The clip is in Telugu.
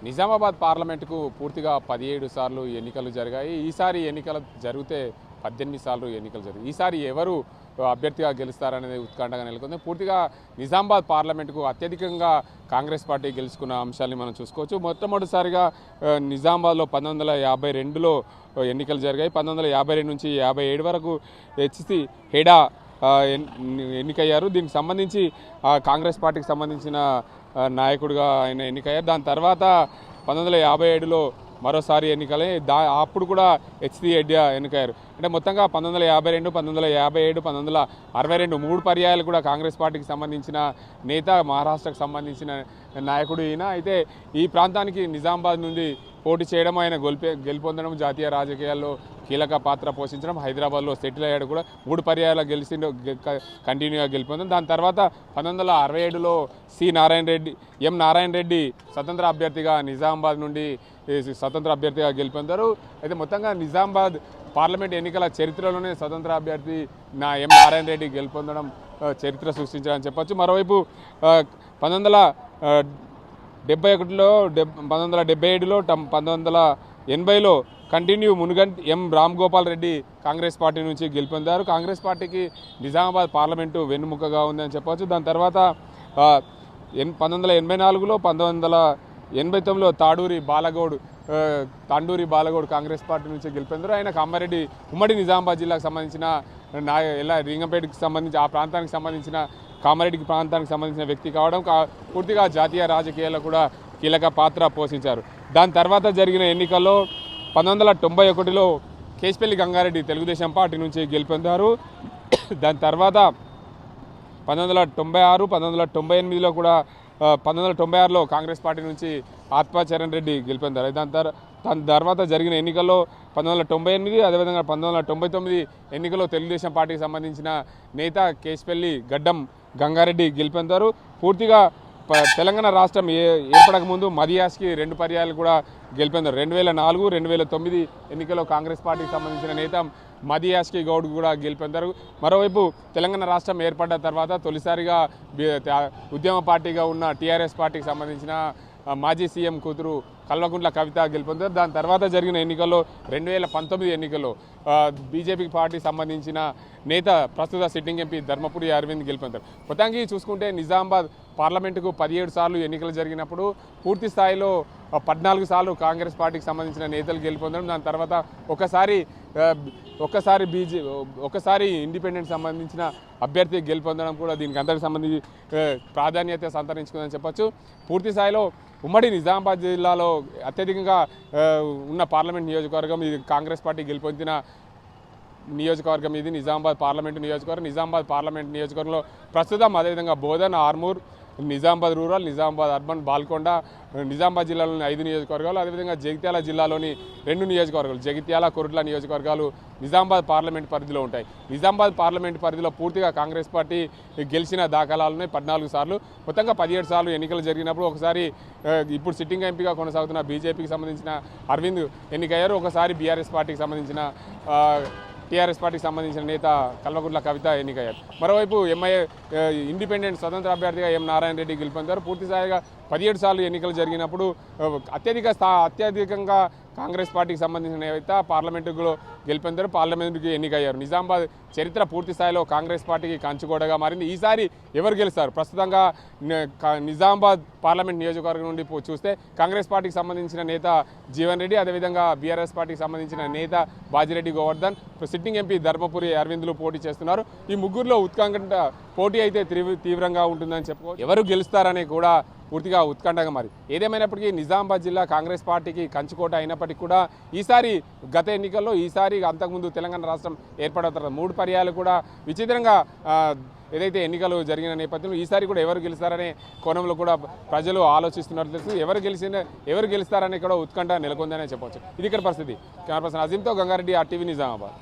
నిజామాబాద్ పార్లమెంటుకు పూర్తిగా 17 సార్లు ఎన్నికలు జరిగాయి. ఈసారి ఎన్నికలు జరిగితే 18 సార్లు ఎన్నికలు జరిగాయి. ఈసారి ఎవరు అభ్యర్థిగా గెలుస్తారనేది ఉత్కంఠగా నెలకొంది. పూర్తిగా నిజామాబాద్ పార్లమెంటుకు అత్యధికంగా కాంగ్రెస్ పార్టీ గెలుచుకున్న అంశాన్ని మనం చూసుకోవచ్చు. మొట్టమొదటిసారిగా నిజామాబాద్లో 1952లో ఎన్నికలు జరిగాయి. 1952 నుంచి 57 వరకు హెచ్సి హెడా ఎన్నికయ్యారు. దీనికి సంబంధించి కాంగ్రెస్ పార్టీకి సంబంధించిన నాయకుడిగా ఆయన ఎన్నికయ్యారు. దాని తర్వాత 1957లో మరోసారి ఎన్నికలే అప్పుడు కూడా హెచ్సి హెడా ఎన్నికయ్యారు. అంటే మొత్తంగా 1952, 1957, 1962 మూడు పర్యాయాలు కూడా కాంగ్రెస్ పార్టీకి సంబంధించిన నేత, మహారాష్ట్రకు సంబంధించిన నాయకుడు ఈయన. అయితే ఈ ప్రాంతానికి నిజామాబాద్ నుండి పోటీ చేయడం, ఆయన గెలుపొందడం, జాతీయ రాజకీయాల్లో కీలక పాత్ర పోషించడం, హైదరాబాద్లో సెటిల్ అయ్యాడు కూడా. మూడు పర్యాయాలు కంటిన్యూగా గెలుపొందడం. దాని తర్వాత 1967లో ఎం నారాయణ రెడ్డి స్వతంత్ర అభ్యర్థిగా నిజామాబాద్ నుండి స్వతంత్ర అభ్యర్థిగా గెలుపొందారు. అయితే మొత్తంగా నిజామాబాద్ పార్లమెంట్ ఎన్నికల చరిత్రలోనే స్వతంత్ర అభ్యర్థి ఎం నారాయణ రెడ్డి గెలుపొందడం చరిత్ర సృష్టించారని చెప్పొచ్చు. మరోవైపు 1971లో 1977లో 1980లో కంటిన్యూ మునుగంటి ఎం రామ్ గోపాల్ రెడ్డి కాంగ్రెస్ పార్టీ నుంచి గెలుపొందారు. కాంగ్రెస్ పార్టీకి నిజామాబాద్ పార్లమెంటు వెన్నుముకగా ఉందని చెప్పవచ్చు. దాని తర్వాత 1984లో 1989లో తాండూరి బాలగౌడ్ కాంగ్రెస్ పార్టీ నుంచి గెలుపొందారు. ఆయన కామారెడ్డి ఉమ్మడి నిజామాబాద్ జిల్లాకు సంబంధించిన రింగంపేటకి సంబంధించి ఆ ప్రాంతానికి సంబంధించిన కామారెడ్డి ప్రాంతానికి సంబంధించిన వ్యక్తి కావడం, పూర్తిగా జాతీయ రాజకీయాల్లో కూడా కీలక పాత్ర పోషించారు. దాని తర్వాత జరిగిన ఎన్నికల్లో 1991లో కేశపల్లి గంగారెడ్డి తెలుగుదేశం పార్టీ నుంచి గెలుపొందారు. దాని తర్వాత 1996, 1998లో కూడా 1996లో కాంగ్రెస్ పార్టీ నుంచి ఆత్మాచరణ్ రెడ్డి గెలుపొందారు. దాని తర్వాత జరిగిన ఎన్నికల్లో 1998, అదేవిధంగా 1999 ఎన్నికల్లో తెలుగుదేశం పార్టీకి సంబంధించిన నేత కేశపల్లి గడ్డం గంగారెడ్డి గెలుపొందారు. పూర్తిగా తెలంగాణ రాష్ట్రం ఏర్పడక ముందు మదియాస్కి 2 పర్యాయాలు కూడా గెలుపొందారు. 2004, 2009 ఎన్నికల్లో కాంగ్రెస్ పార్టీకి సంబంధించిన నేత మదియాస్కి గౌడ్ కూడా గెలుపొందారు. మరోవైపు తెలంగాణ రాష్ట్రం ఏర్పడ్డ తర్వాత తొలిసారిగా ఉద్యమ పార్టీగా ఉన్న టీఆర్ఎస్ పార్టీకి సంబంధించిన మాజీ సీఎం కూతురు కల్వకుంట్ల కవిత గెలుపొందారు. దాని తర్వాత జరిగిన ఎన్నికల్లో 2019 ఎన్నికల్లో బీజేపీ పార్టీ సంబంధించిన నేత ప్రస్తుత సిట్టింగ్ ఎంపీ ధర్మపురి అరవింద్ గెలుపొందారు. మొత్తానికి చూసుకుంటే నిజామాబాద్ పార్లమెంటుకు 17 సార్లు ఎన్నికలు జరిగినప్పుడు పూర్తి స్థాయిలో 14 సార్లు కాంగ్రెస్ పార్టీకి సంబంధించిన నేతలు గెలుపొందడం, దాని తర్వాత ఒకసారి ఇండిపెండెంట్ సంబంధించిన అభ్యర్థి గెలుపొందడం కూడా దీనికి అందరికి సంబంధించి ప్రాధాన్యత సంతరించుకుందని చెప్పొచ్చు. పూర్తి స్థాయిలో ఉమ్మడి నిజామాబాద్ జిల్లాలో అత్యధికంగా ఉన్న పార్లమెంట్ నియోజకవర్గం ఇది. కాంగ్రెస్ పార్టీ గెలుపొందిన నియోజకవర్గం ఇది నిజామాబాద్ పార్లమెంటు నియోజకవర్గం. నిజామాబాద్ పార్లమెంట్ నియోజకవర్గంలో ప్రస్తుతం అదేవిధంగా బోధన్, ఆర్మూర్, నిజామాబాద్ రూరల్, నిజామాబాద్ అర్బన్, బాల్కొండ, నిజామాబాద్ జిల్లాలోని 5 నియోజకవర్గాలు, అదేవిధంగా జగిత్యాల జిల్లాలోని 2 నియోజకవర్గాలు, జగిత్యాల, కొరుట్ల నియోజకవర్గాలు నిజామాబాద్ పార్లమెంట్ పరిధిలో ఉంటాయి. నిజామాబాద్ పార్లమెంట్ పరిధిలో పూర్తిగా కాంగ్రెస్ పార్టీ గెలిచిన దాఖలాలున్నాయి 14 సార్లు. మొత్తంగా 17 సార్లు ఎన్నికలు జరిగినప్పుడు ఒకసారి ఇప్పుడు సిట్టింగ్ ఎంపీగా కొనసాగుతున్న బీజేపీకి సంబంధించిన అరవింద్ ఎన్నికయ్యారు. ఒకసారి టీఆర్ఎస్ పార్టీకి సంబంధించిన నేత కల్వకుంట్ల కవిత ఎన్నికయ్యారు. మరోవైపు ఎంఐఏ ఇండిపెండెంట్ స్వతంత్ర అభ్యర్థిగా ఎం నారాయణ రెడ్డి గెలుపొందారు. పూర్తిస్థాయిగా 17 సార్లు ఎన్నికలు జరిగినప్పుడు అత్యధికంగా కాంగ్రెస్ పార్టీకి సంబంధించిన నేత పార్లమెంటులో గెలుపొందారు, పార్లమెంటుకి ఎన్నికయ్యారు. నిజామాబాద్ చరిత్ర పూర్తి స్థాయిలో కాంగ్రెస్ పార్టీకి కంచుకోటగా మారింది. ఈసారి ఎవరు గెలుస్తారు? ప్రస్తుతంగా నిజామాబాద్ పార్లమెంట్ నియోజకవర్గం నుండి చూస్తే కాంగ్రెస్ పార్టీకి సంబంధించిన నేత జీవన్ రెడ్డి, అదేవిధంగా బీఆర్ఎస్ పార్టీకి సంబంధించిన నేత బాజిరెడ్డి గోవర్ధన్, సిట్టింగ్ ఎంపీ ధర్మపురి అరవింద్లు పోటీ చేస్తున్నారు. ఈ ముగ్గురులో ఉత్కంఠ పోటీ అయితే తీవ్రంగా ఉంటుందని చెప్పుకోవచ్చు. ఎవరు గెలుస్తారని కూడా పూర్తిగా ఉత్కంఠగా మారి. ఏదేమైనప్పటికీ నిజామాబాద్ జిల్లా కాంగ్రెస్ పార్టీకి కంచుకోట అయినప్పటికీ కూడా ఈసారి గత ఎన్నికల్లో అంతకుముందు తెలంగాణ రాష్ట్రం ఏర్పడిన తర్వాత 3 పర్యాయాలు కూడా విచిత్రంగా ఏదైతే ఎన్నికలు జరిగిన నేపథ్యంలో ఈసారి కూడా ఎవరు గెలుస్తారనే కోణంలో కూడా ప్రజలు ఆలోచిస్తున్నట్లు తెలుస్తుంది. ఎవరు గెలుస్తారనే కూడా ఉత్కంఠ నెలకొందనే చెప్పవచ్చు. ఇది ఇక్కడ పరిస్థితి. కెమెరా పర్సన్ అజీంతో గంగారెడ్డి, RTV నిజామాబాద్.